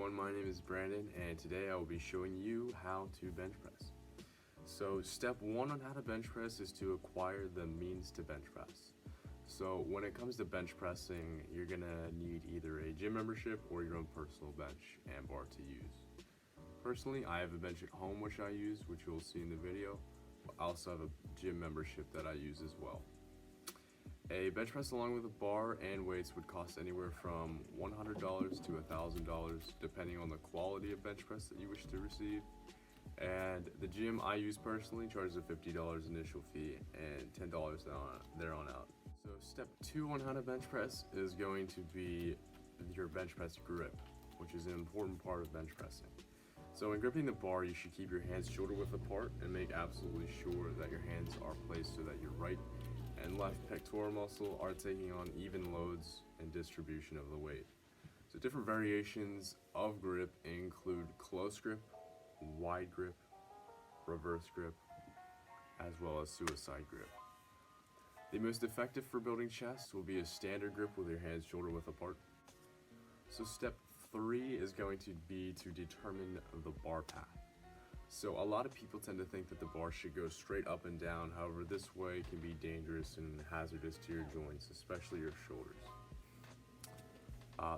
everyone, my name is Brandon and today I will be showing you how to bench press. So step one on how to bench press is to acquire the means to bench press. So when it comes to bench pressing, you're gonna need either a gym membership or your own personal bench and bar to use. Personally, I have a bench at home which I use, which you'll see in the video. I also have a gym membership that I use as well. A bench press along with a bar and weights would cost anywhere from $100 to $1,000 depending on the quality of bench press that you wish to receive. And the gym I use personally charges a $50 initial fee and $10 there on out. So step two on how to bench press is going to be your bench press grip, which is an important part of bench pressing. So when gripping the bar, you should keep your hands shoulder width apart and make absolutely sure that your hands are placed so that your right and left pectoral muscle are taking on even loads and distribution of the weight. So different variations of grip include close grip, wide grip, reverse grip, as well as suicide grip. The most effective for building chest will be a standard grip with your hands shoulder width apart. So step three is going to be to determine the bar path. So a lot of people tend to think that the bar should go straight up and down. However, this way can be dangerous and hazardous to your joints, especially your shoulders.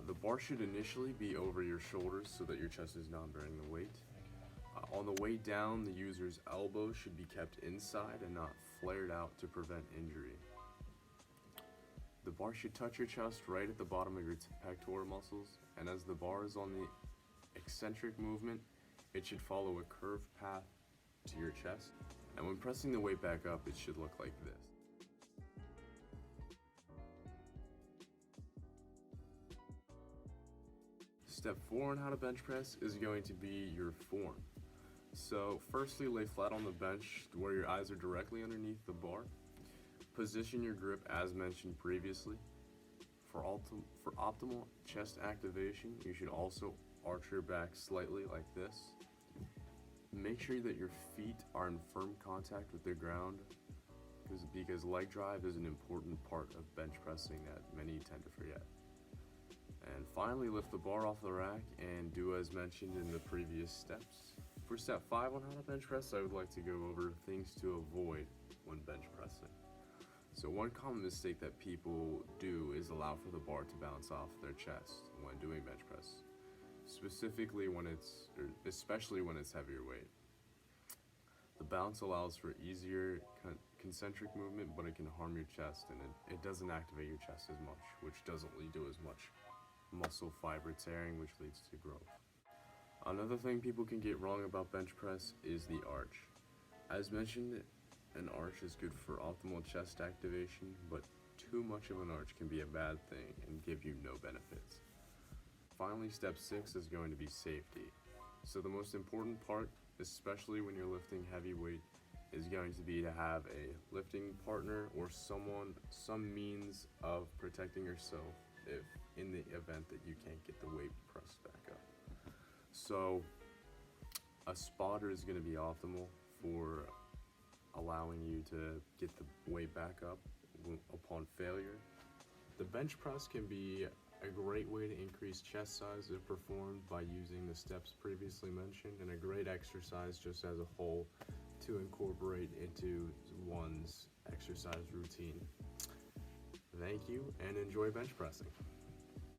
The bar should initially be over your shoulders so that your chest is not bearing the weight. On the way down, the user's elbow should be kept inside and not flared out to prevent injury. The bar should touch your chest right at the bottom of your pectoral muscles, and as the bar is on the eccentric movement, it should follow a curved path to your chest, and when pressing the weight back up, it should look like this. Step four on how to bench press is going to be your form. So firstly, lay flat on the bench where your eyes are directly underneath the bar. Position your grip as mentioned previously. For optimal chest activation, you should also arch your back slightly like this. Make sure that your feet are in firm contact with the ground because leg drive is an important part of bench pressing that many tend to forget. And finally, lift the bar off the rack and do as mentioned in the previous steps. For step five on how to bench press, I would like to go over things to avoid when bench pressing. So one common mistake that people do is allow for the bar to bounce off their chest when doing bench press, especially when it's heavier weight. The bounce allows for easier concentric movement, but it can harm your chest and it doesn't activate your chest as much, which doesn't lead to as much muscle fiber tearing, which leads to growth. Another thing people can get wrong about bench press is the arch. As mentioned, an arch is good for optimal chest activation, but too much of an arch can be a bad thing and give you no benefits. Finally, step six is going to be safety. So the most important part, especially when you're lifting heavy weight, is going to be to have a lifting partner or some means of protecting yourself if in the event that you can't get the weight pressed back up. So a spotter is going to be optimal for allowing you to get the weight back up upon failure. The bench press can be a great way to increase chest size if performed by using the steps previously mentioned, and a great exercise just as a whole to incorporate into one's exercise routine. Thank you and enjoy bench pressing.